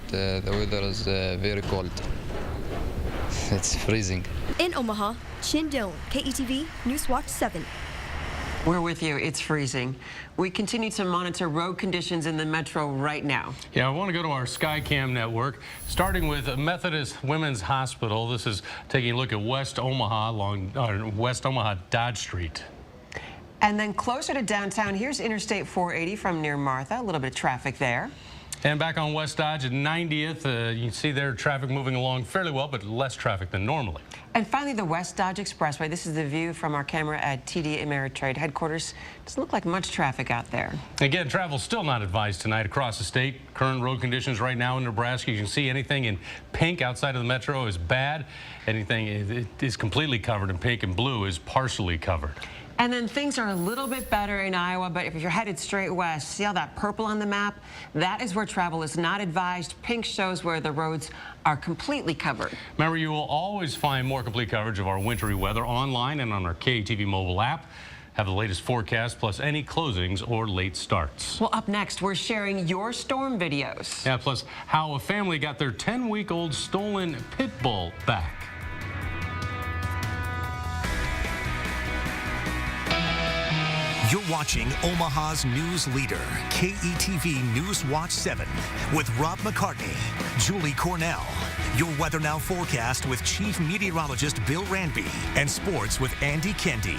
the weather is very cold. It's freezing. In Omaha, Chin Dong, KETV, Newswatch 7. We're with you. It's freezing. We continue to monitor road conditions in the metro right now. Yeah, I want to go to our Skycam network, starting with Methodist Women's Hospital. This is taking a look at West Omaha along West Omaha Dodge Street. And then closer to downtown, here's Interstate 480 from near Martha. A little bit of traffic there. And back on West Dodge at 90th, you can see there traffic moving along fairly well, but less traffic than normally. And finally, the West Dodge Expressway. This is the view from our camera at TD Ameritrade headquarters. Doesn't look like much traffic out there. Again, travel still not advised tonight across the state. Current road conditions right now in Nebraska, you can see anything in pink outside of the metro is bad. Anything is completely covered in pink, and blue is partially covered. And then things are a little bit better in Iowa, but if you're headed straight west, see all that purple on the map? That is where travel is not advised. Pink shows where the roads are completely covered. Remember, you will always find more complete coverage of our wintry weather online and on our KETV mobile app. Have the latest forecast plus any closings or late starts. Well, up next, we're sharing your storm videos. Yeah, plus how a family got their 10-week-old stolen pit bull back. You're watching Omaha's news leader, KETV Newswatch 7, with Rob McCartney, Julie Cornell, your Weather Now forecast with Chief Meteorologist Bill Ranby, and sports with Andy Kendi.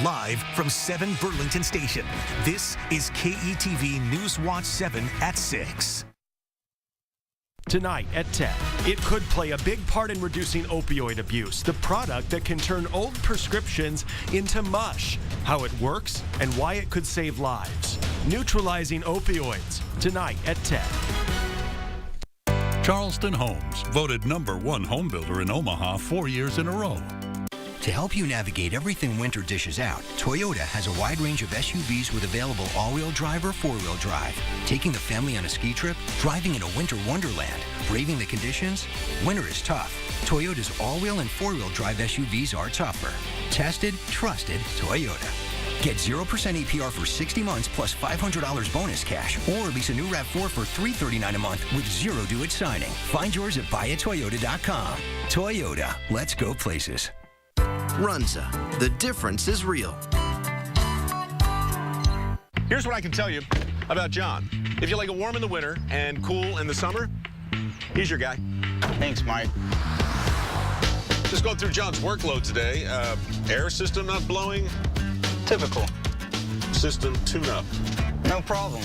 Live from 7 Burlington Station, this is KETV Newswatch 7 at 6. Tonight at 10, it could play a big part in reducing opioid abuse, the product that can turn old prescriptions into mush, how it works, and why it could save lives. Neutralizing opioids, tonight at 10. Charleston Homes, voted #1 home builder in Omaha 4 years in a row. To help you navigate everything winter dishes out, Toyota has a wide range of SUVs with available all-wheel drive or four-wheel drive. Taking the family on a ski trip, driving in a winter wonderland, braving the conditions, winter is tough. Toyota's all-wheel and four-wheel drive SUVs are tougher. Tested, trusted Toyota. Get 0% APR for 60 months plus $500 bonus cash, or lease a new RAV4 for $339 a month with zero due at signing. Find yours at buyatoyota.com. Toyota, let's go places. Runza, the difference is real. Here's what I can tell you about John. If you like it warm in the winter and cool in the summer, he's your guy. Thanks, Mike. Just going through John's workload today. Air system not blowing. Typical. System tune-up. No problem.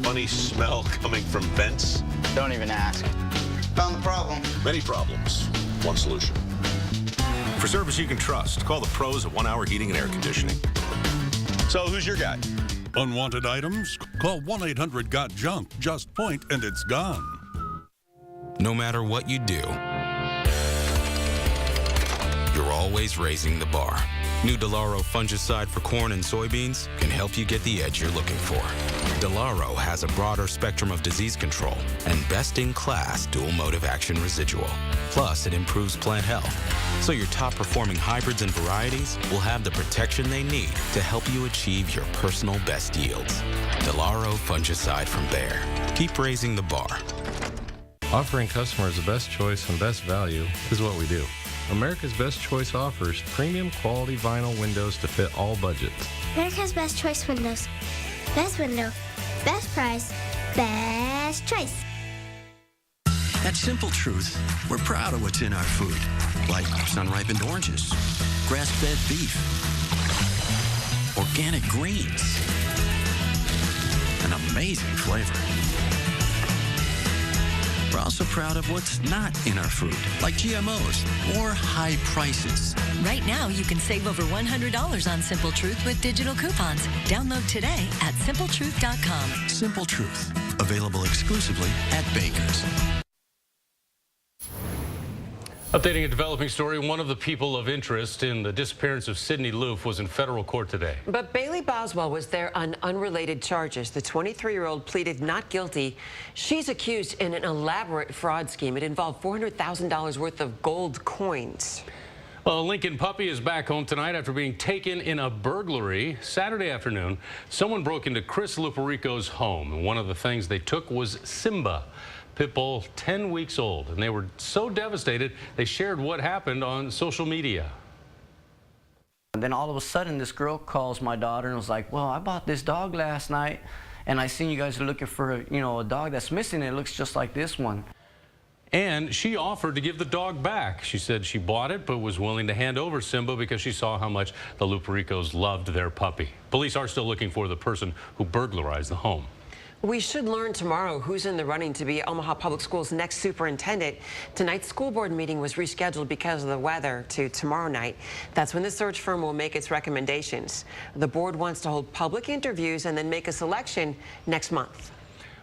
Funny smell coming from vents. Don't even ask. Found the problem. Many problems, one solution. For service you can trust, call the pros at 1 Hour Heating and Air Conditioning. So who's your guy? Unwanted items? Call 1-800-GOT-JUNK. Just point and it's gone. No matter what you do, you're always raising the bar. New Delaro fungicide for corn and soybeans can help you get the edge you're looking for. Delaro has a broader spectrum of disease control and best-in-class dual-motive action residual. Plus, it improves plant health, so your top-performing hybrids and varieties will have the protection they need to help you achieve your personal best yields. Delaro fungicide from Bayer. Keep raising the bar. Offering customers the best choice and best value is what we do. America's Best Choice offers premium quality vinyl windows to fit all budgets. America's Best Choice windows. Best window, best price, best choice. At Simple Truth, we're proud of what's in our food, like sun-ripened oranges, grass-fed beef, organic greens, an amazing flavor. We're also proud of what's not in our food, like GMOs or high prices. Right now, you can save over $100 on Simple Truth with digital coupons. Download today at simpletruth.com. Simple Truth, available exclusively at Baker's. Updating a developing story, one of the people of interest in the disappearance of Sydney Loof was in federal court today. But Bailey Boswell was there on unrelated charges. The 23-year-old pleaded not guilty. She's accused in an elaborate fraud scheme. It involved $400,000 worth of gold coins. Well, a Lincoln puppy is back home tonight after being taken in a burglary. Saturday afternoon, someone broke into Chris Luparico's home, and one of the things they took was Simba. pit bull 10 weeks old. And they were so devastated, they shared what happened on social media. And then all of a sudden, this girl calls my daughter and was like, well, I bought this dog last night, and I seen you guys are looking for, a dog that's missing. It looks just like this one. And she offered to give the dog back. She said she bought it, but was willing to hand over Simba because she saw how much the Lupericos loved their puppy. Police are still looking for the person who burglarized the home. We should learn tomorrow who's in the running to be Omaha Public Schools' next superintendent. Tonight's school board meeting was rescheduled because of the weather to tomorrow night. That's when the search firm will make its recommendations. The board wants to hold public interviews and then make a selection next month.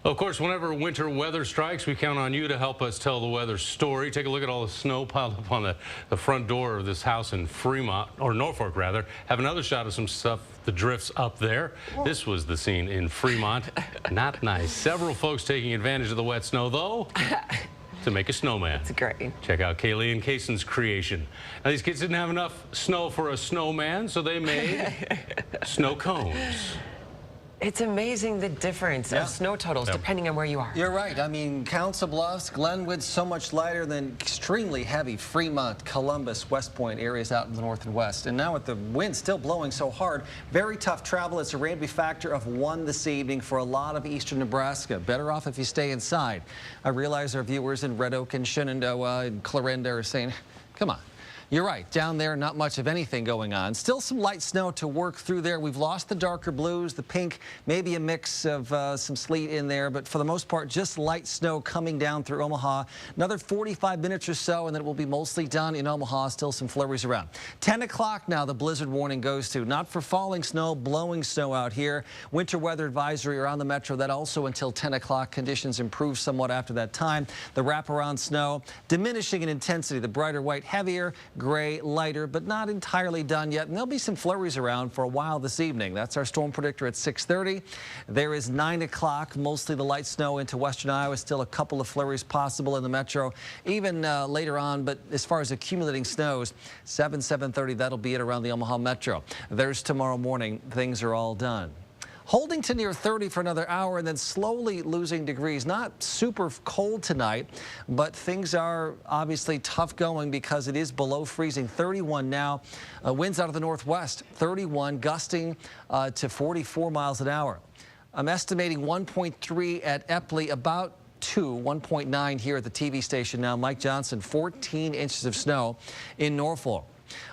Of course, whenever winter weather strikes, we count on you to help us tell the weather story. Take a look at all the snow piled up on the front door of this house in Fremont, or Norfolk rather. Have another shot of some stuff that drifts up there. Whoa. This was the scene in Fremont. Not nice. Several folks taking advantage of the wet snow, though, to make a snowman. That's great. Check out Kaylee and Kaysen's creation. Now, these kids didn't have enough snow for a snowman, so they made snow cones. It's amazing the difference of snow totals depending on where you are. You're right. I mean, Council Bluffs, Glenwood, so much lighter than extremely heavy Fremont, Columbus, West Point areas out in the north and west. And now with the wind still blowing so hard, very tough travel. It's a rain factor of 1 this evening for a lot of eastern Nebraska. Better off if you stay inside. I realize our viewers in Red Oak and Shenandoah and Clarinda are saying, come on. You're right. Down there, not much of anything going on. Still some light snow to work through there. We've lost the darker blues, the pink, maybe a mix of some sleet in there. But for the most part, just light snow coming down through Omaha. Another 45 minutes or so, and then it will be mostly done in Omaha. Still some flurries around. 10 o'clock now, the blizzard warning goes to. Not for falling snow, blowing snow out here. Winter weather advisory around the metro. That also until 10 o'clock. Conditions improve somewhat after that time. The wraparound snow diminishing in intensity. The brighter white, heavier, gray, lighter, but not entirely done yet. And there'll be some flurries around for a while this evening. That's our storm predictor at 6:30. There is 9 o'clock, mostly the light snow into western Iowa. Still a couple of flurries possible in the metro, even later on. But as far as accumulating snows, 7:30, that'll be it around the Omaha metro. There's tomorrow morning. Things are all done. Holding to near 30 for another hour and then slowly losing degrees. Not super cold tonight, but things are obviously tough going because it is below freezing. 31 now. Winds out of the northwest, 31, gusting to 44 miles an hour. I'm estimating 1.3 at Epley, about 1.9 here at the TV station now. Mike Johnson, 14 inches of snow in Norfolk.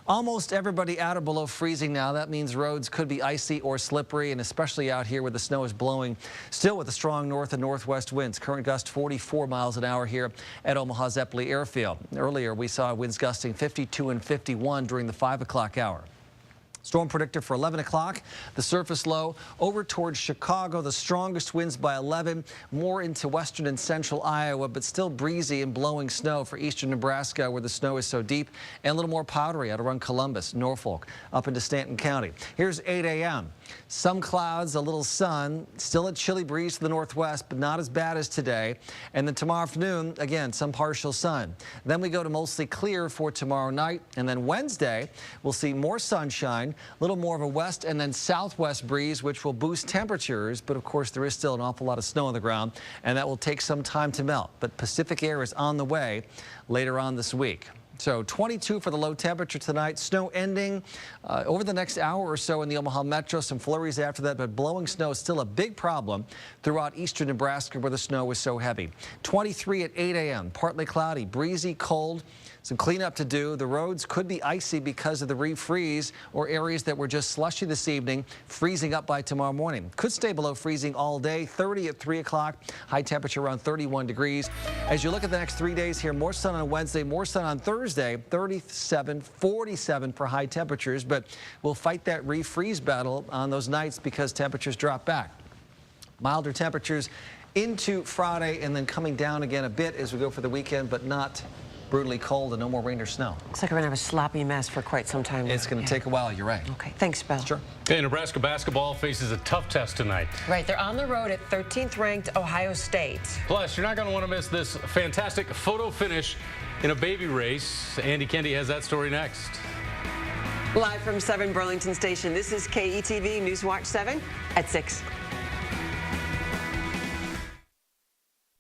Almost everybody at or below freezing now. That means roads could be icy or slippery, and especially out here where the snow is blowing, still with the strong north and northwest winds. Current gust 44 miles an hour here at Omaha's Epley Airfield. Earlier, we saw winds gusting 52 and 51 during the 5 o'clock hour. Storm predictor for 11 o'clock. The surface low over towards Chicago. The strongest winds by 11, more into western and central Iowa, but still breezy and blowing snow for eastern Nebraska where the snow is so deep, and a little more powdery out around Columbus, Norfolk, up into Stanton County. Here's 8 a.m. Some clouds, a little sun, still a chilly breeze to the northwest, but not as bad as today. And then tomorrow afternoon, again, some partial sun. Then we go to mostly clear for tomorrow night. And then Wednesday, we'll see more sunshine, a little more of a west and then southwest breeze, which will boost temperatures. But of course, there is still an awful lot of snow on the ground, and that will take some time to melt. But Pacific air is on the way later on this week. So 22 for the low temperature tonight. Snow ending over the next hour or so in the Omaha metro. Some flurries after that, but blowing snow is still a big problem throughout eastern Nebraska where the snow is so heavy. 23 at 8 a.m. Partly cloudy, breezy, cold. Some cleanup to do. The roads could be icy because of the refreeze, or areas that were just slushy this evening, freezing up by tomorrow morning. Could stay below freezing all day. 30 at 3 o'clock. High temperature around 31 degrees. As you look at the next 3 days here, more sun on Wednesday, more sun on Thursday. 37, 47 for high temperatures, but we'll fight that refreeze battle on those nights because temperatures drop back. Milder temperatures into Friday and then coming down again a bit as we go for the weekend, but not brutally cold and no more rain or snow. Looks like we're going to have a sloppy mess for quite some time now. It's going to take a while, you're right. Okay, thanks, Bill. Sure. Okay, Nebraska basketball faces a tough test tonight. Right, they're on the road at 13th ranked Ohio State. Plus, you're not going to want to miss this fantastic photo finish in a baby race. Andy Kendi has that story next. Live from 7 Burlington Station, this is KETV Newswatch 7 at 6.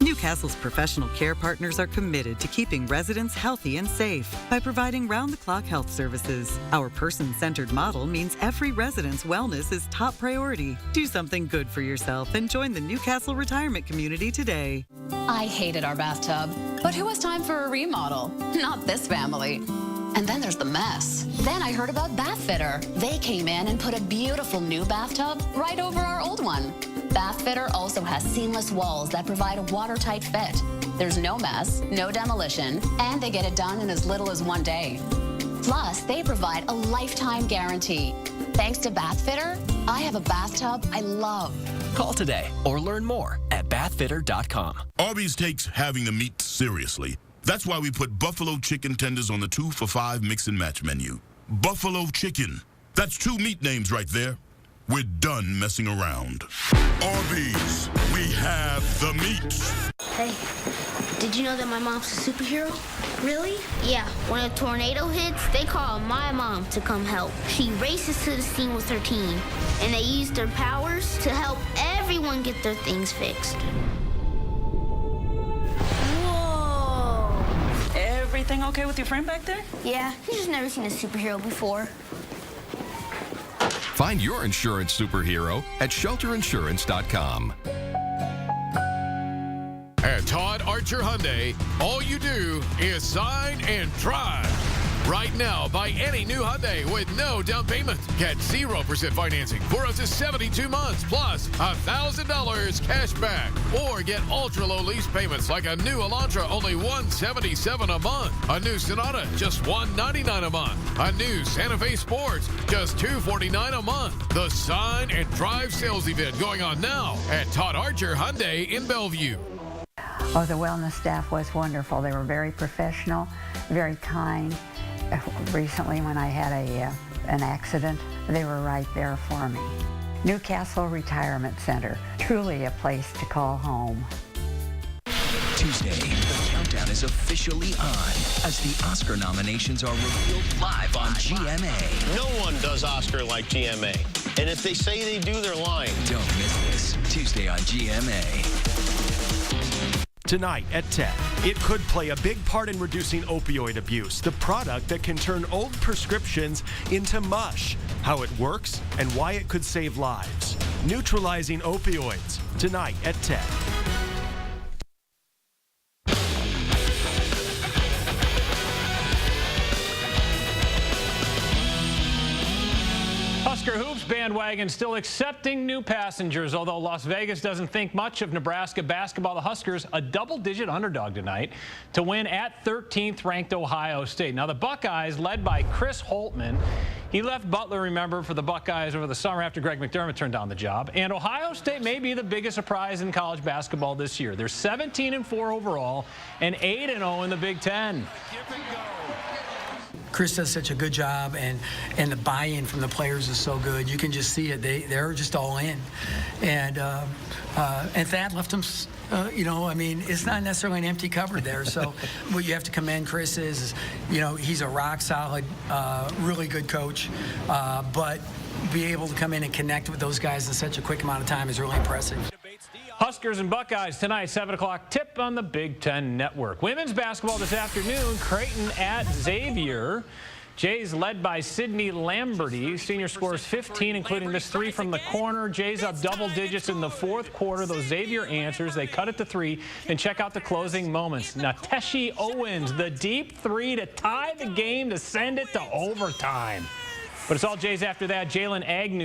Newcast Newcastle's professional care partners are committed to keeping residents healthy and safe by providing round-the-clock health services. Our person-centered model means every resident's wellness is top priority. Do something good for yourself and join the Newcastle retirement community today. I hated our bathtub, but who has time for a remodel? Not this family. And then there's the mess. Then I heard about Bath Fitter. They came in and put a beautiful new bathtub right over our old one. Bath Fitter also has seamless walls that provide a watertight fit. There's no mess, no demolition, and they get it done in as little as 1 day. Plus, they provide a lifetime guarantee. Thanks to Bath Fitter, I have a bathtub I love. Call today or learn more at bathfitter.com. Arby's takes having the meat seriously. That's why we put buffalo chicken tenders on the 2 for $5 mix and match menu. Buffalo chicken. That's 2 meat names right there. We're done messing around. Arby's, we have the meat. Hey, did you know that my mom's a superhero? Really? Yeah, when a tornado hits, they call my mom to come help. She races to the scene with her team, and they use their powers to help everyone get their things fixed. Everything okay with your friend back there? Yeah, he's just never seen a superhero before. Find your insurance superhero at shelterinsurance.com. At Todd Archer Hyundai, all you do is sign and drive. Right now, buy any new Hyundai with no down payment. Get 0% financing for up to 72 months, plus $1,000 cash back. Or get ultra-low lease payments like a new Elantra, only $177 a month. A new Sonata, just $199 a month. A new Santa Fe Sports, just $249 a month. The Sign and Drive sales event going on now at Todd Archer Hyundai in Bellevue. Oh, the wellness staff was wonderful. They were very professional, very kind. Recently, when I had an accident, they were right there for me. Newcastle Retirement Center, truly a place to call home. Tuesday, the countdown is officially on as the Oscar nominations are revealed live on GMA. No one does Oscar like GMA. And if they say they do, they're lying. Don't miss this. Tuesday on GMA. Tonight at 10, it could play a big part in reducing opioid abuse, the product that can turn old prescriptions into mush, how it works, and why it could save lives. Neutralizing opioids, tonight at 10. Husker Hoops bandwagon still accepting new passengers, although Las Vegas doesn't think much of Nebraska basketball. The Huskers a double-digit underdog tonight to win at 13th ranked Ohio State. Now the Buckeyes, led by Chris Holtmann, he left Butler, remember, for the Buckeyes over the summer after Greg McDermott turned down the job. And Ohio State may be the biggest surprise in college basketball this year. They're 17-4 overall and 8-0 in the Big Ten. Chris does such a good job, and the buy-in from the players is so good. You can just see it. They're just all in. And Thad left them, I mean, it's not necessarily an empty cupboard there. So what you have to commend Chris is, he's a rock-solid, really good coach. But be able to come in and connect with those guys in such a quick amount of time is really impressive. Huskers and Buckeyes tonight, 7 o'clock tip on the Big Ten Network. Women's basketball this afternoon, Creighton at Xavier. Jays led by Sydney Lamberty. Senior scores 15, including this 3 from the corner. Jays up double digits in the fourth quarter. Those Xavier answers, they cut it to 3. And check out the closing moments. Nateshi Owens, the deep 3 to tie the game to send it to overtime. But it's all Jays after that. Jalen Agnew.